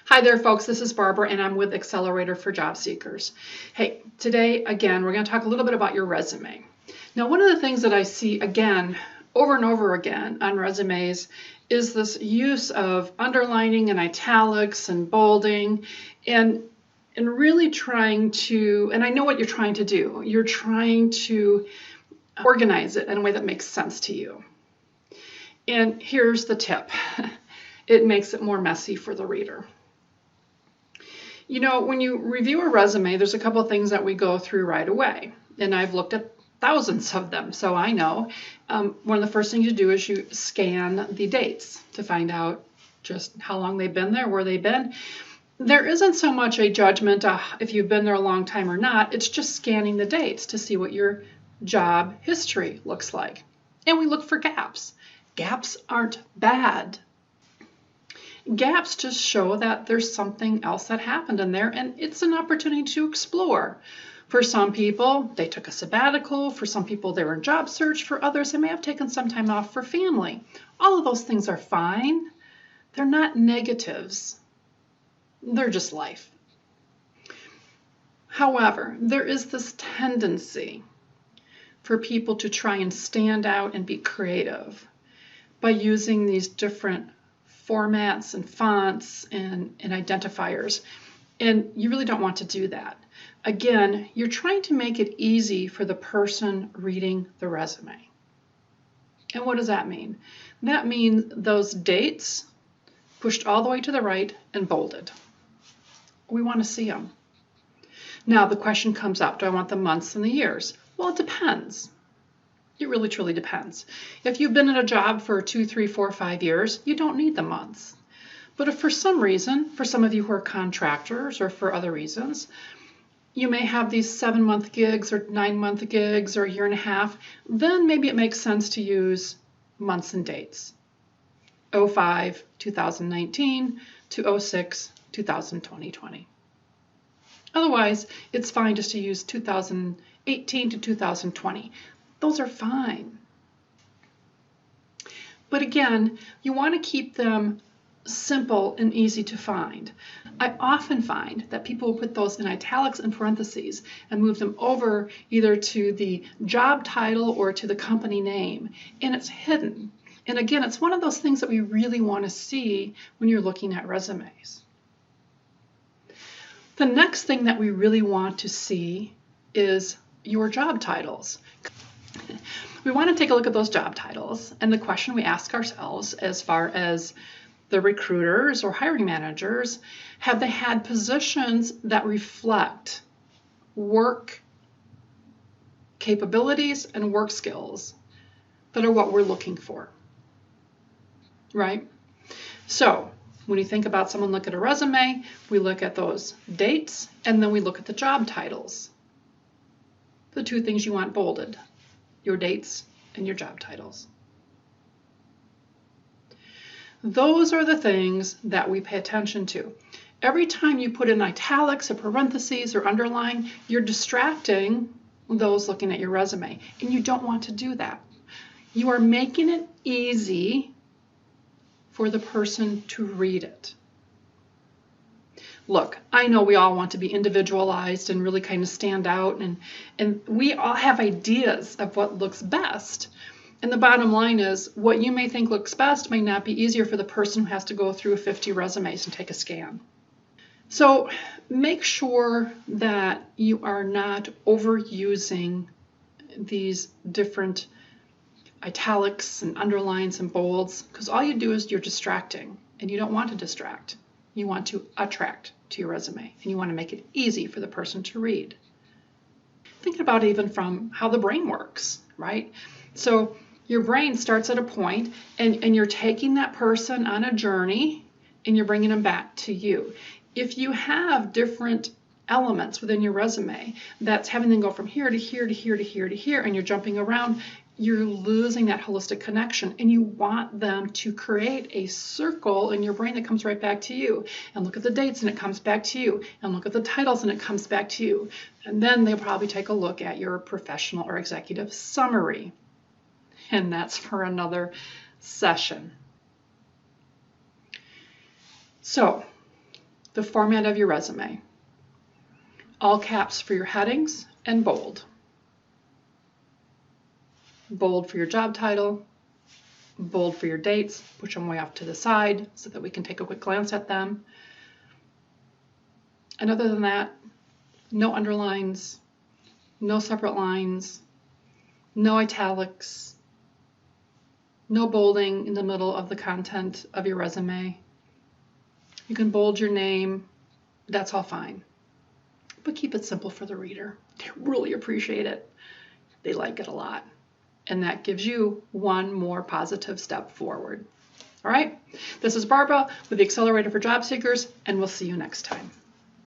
Hi there, folks. This is Barbara, and I'm with Accelerator for Job Seekers. Hey, today, again, we're going to talk a little bit about your resume. Now, one of the things that I see, again, over and over again on resumes is this use of underlining and italics and bolding and really trying to, and I know what you're trying to do. You're trying to organize it in a way that makes sense to you. And here's the tip. It makes it more messy for the reader. You know, when you review a resume, there's a couple of things that we go through right away. And I've looked at thousands of them, so I know. One of the first things you do is you scan the dates to find out just how long they've been there, where they've been. There isn't so much a judgment if you've been there a long time or not. It's just scanning the dates to see what your job history looks like. And we look for gaps. Gaps aren't bad. Gaps just show that there's something else that happened in there, and it's an opportunity to explore. For some people, they took a sabbatical. For some people, they were in job search. For others, they may have taken some time off for family. All of those things are fine. They're not negatives. They're just life. However, there is this tendency for people to try and stand out and be creative by using these different formats and fonts and identifiers, and you really don't want to do that. Again, you're trying to make it easy for the person reading the resume. And what does that mean? That means those dates pushed all the way to the right and bolded. We want to see them. Now the question comes up, do I want the months and the years? Well, it depends. It really truly depends. If you've been in a job for 2, 3, 4, 5 years, you don't need the months. But if for some reason, for some of you who are contractors or for other reasons, you may have these 7-month gigs or 9-month gigs or a year and a half, then maybe it makes sense to use months and dates. 05, 2019 to 06, 2020. Otherwise, it's fine just to use 2018 to 2020. Those are fine. But again, you want to keep them simple and easy to find. I often find that people will put those in italics and parentheses and move them over either to the job title or to the company name, and it's hidden. And again, it's one of those things that we really want to see when you're looking at resumes. The next thing that we really want to see is your job titles. We want to take a look at those job titles, and the question we ask ourselves as far as the recruiters or hiring managers, have they had positions that reflect work capabilities and work skills that are what we're looking for, right? So when you think about someone look at a resume, we look at those dates, and then we look at the job titles. The two things you want bolded: your dates and your job titles. Those are the things that we pay attention to. Every time you put in italics or parentheses or underline, you're distracting those looking at your resume, and you don't want to do that. You are making it easy for the person to read it. Look, I know we all want to be individualized and really kind of stand out, and we all have ideas of what looks best. And the bottom line is, what you may think looks best may not be easier for the person who has to go through 50 resumes and take a scan. So make sure that you are not overusing these different italics and underlines and bolds, because all you do is you're distracting, and you don't want to distract. You want to attract to your resume, and you want to make it easy for the person to read. Thinking about it even from how the brain works, right? So your brain starts at a point, and you're taking that person on a journey, and you're bringing them back to you. If you have different elements within your resume that's having them go from here to here to here to here to here, and you're jumping around, you're losing that holistic connection, and you want them to create a circle in your brain that comes right back to you. And look at the dates and it comes back to you, and look at the titles and it comes back to you. And then they'll probably take a look at your professional or executive summary. And that's for another session. So the format of your resume. All caps for your headings and bold. Bold for your job title, bold for your dates, push them way off to the side so that we can take a quick glance at them. And other than that, no underlines, no separate lines, no italics, no bolding in the middle of the content of your resume. You can bold your name, that's all fine. But keep it simple for the reader. They really appreciate it. They like it a lot. And that gives you one more positive step forward. All right, this is Barbara with the Accelerator for Job Seekers, and we'll see you next time.